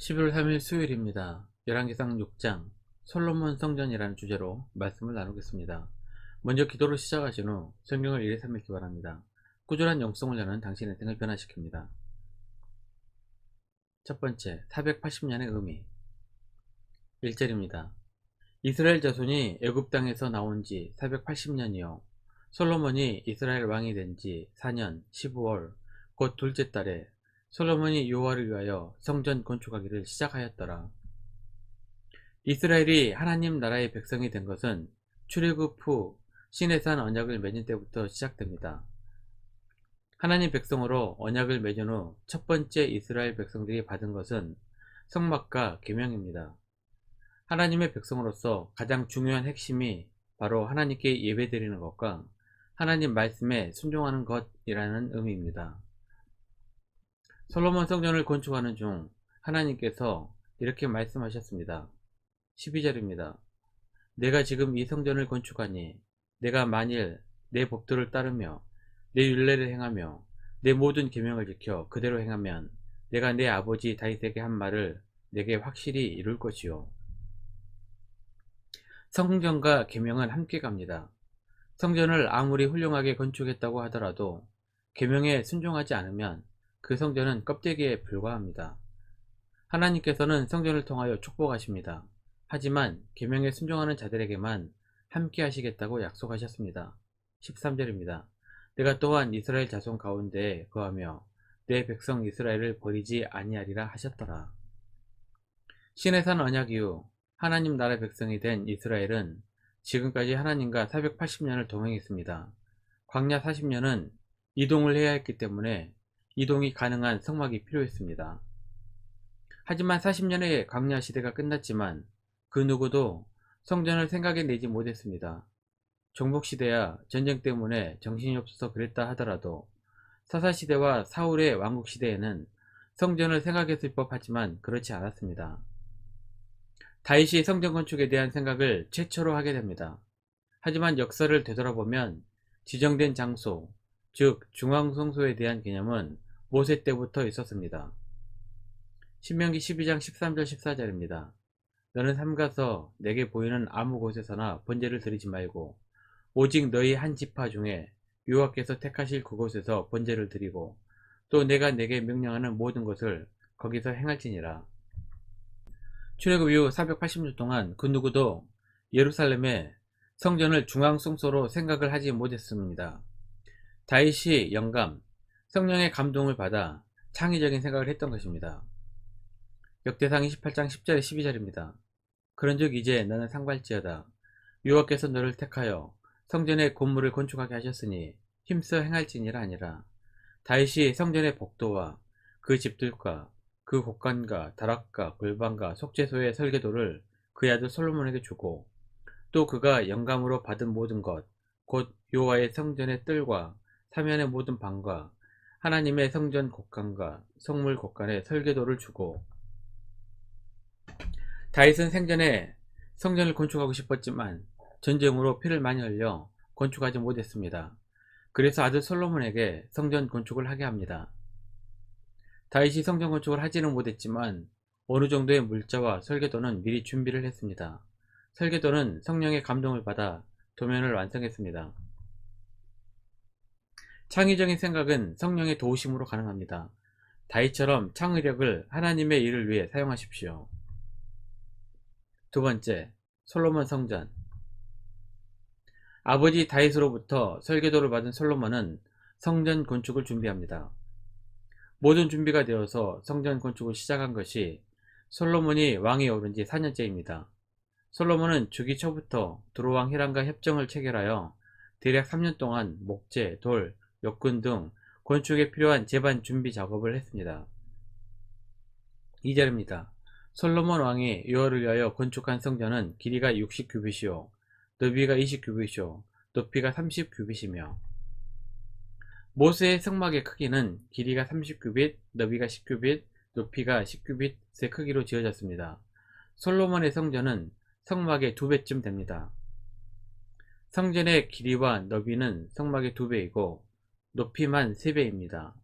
11월 3일 수요일입니다. 열왕기상 6장 솔로몬 성전이라는 주제로 말씀을 나누겠습니다. 먼저 기도로 시작하신 후 성경을 1, 3 읽기 바랍니다. 꾸준한 영성을 여는 당신의 인생을 변화시킵니다. 첫 번째, 480년의 의미. 1절입니다. 이스라엘 자손이 애굽 땅에서 나온 지 480년이요 솔로몬이 이스라엘 왕이 된 지 4년 15월 곧 둘째 달에 솔로몬이 여호와를 위하여 성전 건축하기를 시작하였더라. 이스라엘이 하나님 나라의 백성이 된 것은 출애굽 후 시내산 언약을 맺은 때부터 시작됩니다. 하나님 백성으로 언약을 맺은 후 첫 번째 이스라엘 백성들이 받은 것은 성막과 계명입니다. 하나님의 백성으로서 가장 중요한 핵심이 바로 하나님께 예배드리는 것과 하나님 말씀에 순종하는 것이라는 의미입니다. 솔로몬 성전을 건축하는 중 하나님께서 이렇게 말씀하셨습니다. 12절입니다. 내가 지금 이 성전을 건축하니 내가 만일 내 법도를 따르며 내 율례를 행하며 내 모든 계명을 지켜 그대로 행하면 내가 내 아버지 다윗에게 한 말을 내게 확실히 이룰 것이요. 성전과 계명은 함께 갑니다. 성전을 아무리 훌륭하게 건축했다고 하더라도 계명에 순종하지 않으면 그 성전은 껍데기에 불과합니다. 하나님께서는 성전을 통하여 축복하십니다. 하지만 계명에 순종하는 자들에게만 함께 하시겠다고 약속하셨습니다. 13절입니다. 내가 또한 이스라엘 자손 가운데에 거하며 내 백성 이스라엘을 버리지 아니하리라 하셨더라. 시내산 언약 이후 하나님 나라 백성이 된 이스라엘은 지금까지 하나님과 480년을 동행했습니다. 광야 40년은 이동을 해야 했기 때문에 이동이 가능한 성막이 필요했습니다. 하지만 40년의 광야 시대가 끝났지만 그 누구도 성전을 생각해 내지 못했습니다. 종복시대야 전쟁 때문에 정신이 없어서 그랬다 하더라도 사사시대와 사울의 왕국시대에는 성전을 생각했을 법하지만 그렇지 않았습니다. 다윗이 성전 건축에 대한 생각을 최초로 하게 됩니다. 하지만 역사를 되돌아보면 지정된 장소, 즉 중앙성소에 대한 개념은 모세 때부터 있었습니다. 신명기 12장 13절 14절입니다. 너는 삼가서 내게 보이는 아무 곳에서나 번제를 드리지 말고 오직 너희 한 지파 중에 여호와께서 택하실 그곳에서 번제를 드리고 또 내가 내게 명령하는 모든 것을 거기서 행할지니라. 출애굽 이후 480년 동안 그 누구도 예루살렘의 성전을 중앙성소로 생각을 하지 못했습니다. 다윗이 영감, 성령의 감동을 받아 창의적인 생각을 했던 것입니다. 역대상 28장 10절에 12절입니다. 그런즉 이제 너는 상발지어다. 여호와께서 너를 택하여 성전의 건물을 건축하게 하셨으니 힘써 행할지니라 아니라. 다윗이 성전의 복도와 그 집들과 그 곡간과 다락과 골방과 속죄소의 설계도를 그의 아들 솔로몬에게 주고 또 그가 영감으로 받은 모든 것 곧 여호와의 성전의 뜰과 사면의 모든 방과 하나님의 성전 곡간과 성물 곡간의 설계도를 주고. 다윗은 생전에 성전을 건축하고 싶었지만 전쟁으로 피를 많이 흘려 건축하지 못했습니다. 그래서 아들 솔로몬에게 성전 건축을 하게 합니다. 다윗이 성전 건축을 하지는 못했지만 어느 정도의 물자와 설계도는 미리 준비를 했습니다. 설계도는 성령의 감동을 받아 도면을 완성했습니다. 창의적인 생각은 성령의 도우심으로 가능합니다. 다윗처럼 창의력을 하나님의 일을 위해 사용하십시오. 두 번째, 솔로몬 성전. 아버지 다윗으로부터 설계도를 받은 솔로몬은 성전 건축을 준비합니다. 모든 준비가 되어서 성전 건축을 시작한 것이 솔로몬이 왕에 오른 지 4년째입니다. 솔로몬은 주기 초부터 두로왕 히람과 협정을 체결하여 대략 3년 동안 목재, 돌, 역군 등 건축에 필요한 제반 준비 작업을 했습니다. 2절입니다. 솔로몬 왕이 여호와를 위하여 건축한 성전은 길이가 60규빗이요 너비가 20규빗이요 높이가 30규빗이며. 모세의 성막의 크기는 길이가 30규빗, 너비가 10규빗, 높이가 10규빗의 크기로 지어졌습니다. 솔로몬의 성전은 성막의 2배쯤 됩니다. 성전의 길이와 너비는 성막의 2배이고 높이만 3배입니다.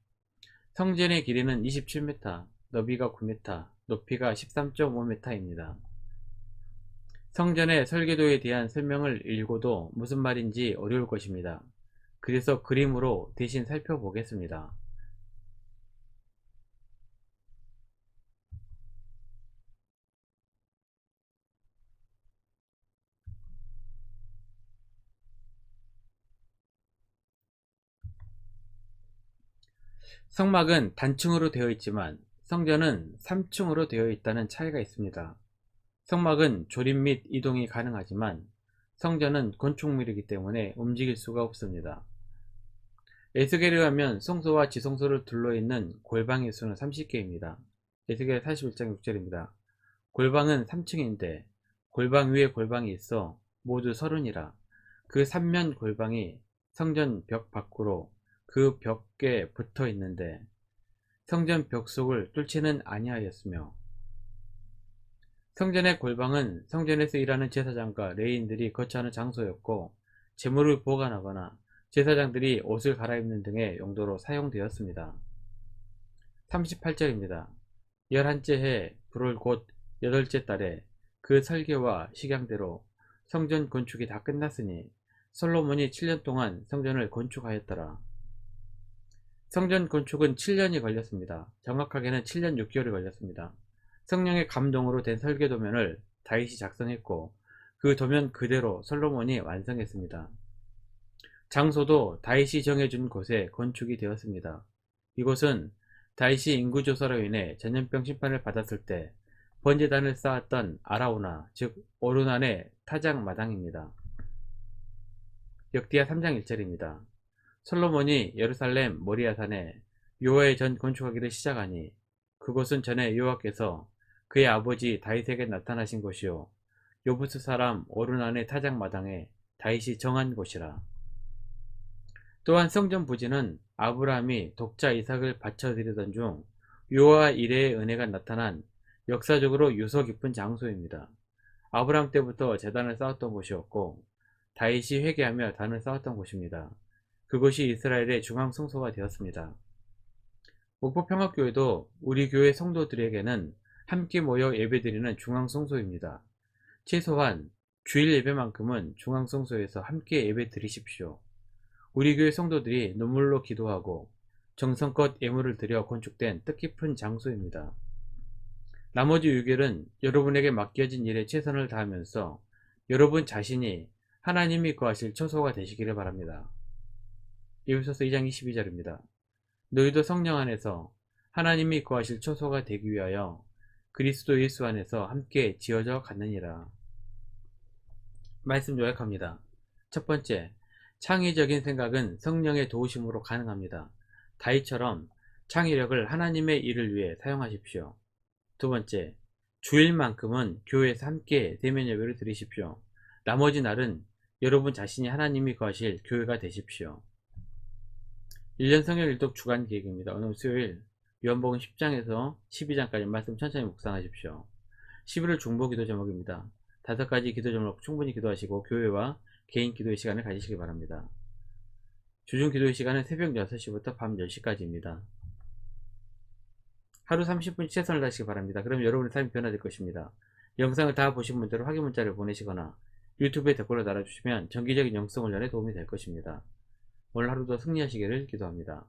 성전의 길이는 27m, 너비가 9m, 높이가 13.5m입니다. 성전의 설계도에 대한 설명을 읽어도 무슨 말인지 어려울 것입니다. 그래서 그림으로 대신 살펴보겠습니다. 성막은 단층으로 되어 있지만 성전은 3층으로 되어 있다는 차이가 있습니다. 성막은 조립 및 이동이 가능하지만 성전은 건축물이기 때문에 움직일 수가 없습니다. 에스겔에 의하면 성소와 지성소를 둘러있는 골방의 수는 30개입니다. 에스겔 41장 6절입니다. 골방은 3층인데 골방 위에 골방이 있어 모두 30이라. 그 3면 골방이 성전 벽 밖으로 그 벽에 붙어 있는데 성전 벽 속을 뚫지는 아니하였으며, 성전의 골방은 성전에서 일하는 제사장과 레위인들이 거처하는 장소였고 제물을 보관하거나 제사장들이 옷을 갈아입는 등의 용도로 사용되었습니다. 38절입니다. 11째 해 불을 곧 8째 달에 그 설계와 식양대로 성전 건축이 다 끝났으니 솔로몬이 7년 동안 성전을 건축하였더라. 성전 건축은 7년이 걸렸습니다. 정확하게는 7년 6개월이 걸렸습니다. 성령의 감동으로 된 설계도면을 다윗이 작성했고 그 도면 그대로 솔로몬이 완성했습니다. 장소도 다윗이 정해준 곳에 건축이 되었습니다. 이곳은 다윗이 인구조사로 인해 전염병 심판을 받았을 때 번제단을 쌓았던 아라우나 즉 오르난의 타작 마당입니다. 역대하 3장 1절입니다. 솔로몬이 예루살렘 모리아산에 여호와의 전 건축하기를 시작하니 그곳은 전에 여호와께서 그의 아버지 다윗에게 나타나신 곳이요 요부스 사람 오르난의 타작 마당에 다윗이 정한 곳이라. 또한 성전 부지는 아브라함이 독자 이삭을 바쳐드리던 중 여호와 이레의 은혜가 나타난 역사적으로 유서 깊은 장소입니다. 아브라함 때부터 제단을 쌓았던 곳이었고 다윗이 회개하며 단을 쌓았던 곳입니다. 그것이 이스라엘의 중앙 성소가 되었습니다. 목포평화교회도 우리 교회 성도들에게는 함께 모여 예배드리는 중앙 성소입니다. 최소한 주일 예배만큼은 중앙 성소에서 함께 예배 드리십시오. 우리 교회 성도들이 눈물로 기도하고 정성껏 예물을 드려 건축된 뜻깊은 장소입니다. 나머지 6일은 여러분에게 맡겨진 일에 최선을 다하면서 여러분 자신이 하나님이 거하실 처소가 되시기를 바랍니다. 에베소서 2장 22절입니다. 너희도 성령 안에서 하나님이 거하실 처소가 되기 위하여 그리스도 예수 안에서 함께 지어져 갔느니라. 말씀 요약합니다. 첫 번째, 창의적인 생각은 성령의 도우심으로 가능합니다. 다윗처럼 창의력을 하나님의 일을 위해 사용하십시오. 두 번째, 주일만큼은 교회에서 함께 대면 예배를 드리십시오. 나머지 날은 여러분 자신이 하나님이 거하실 교회가 되십시오. 1년 성경 일독 주간 계획입니다. 오늘 수요일 요한복음 10장에서 12장까지 말씀 천천히 묵상하십시오. 11월 중보 기도 제목입니다. 5가지 기도 제목 충분히 기도하시고 교회와 개인 기도의 시간을 가지시기 바랍니다. 주중 기도의 시간은 새벽 6시부터 밤 10시까지입니다. 하루 30분 최선을 다하시기 바랍니다. 그럼 여러분의 삶이 변화될 것입니다. 영상을 다 보신 분들은 확인 문자를 보내시거나 유튜브에 댓글로 달아주시면 정기적인 영성 훈련에 도움이 될 것입니다. 오늘 하루도 승리하시기를 기도합니다.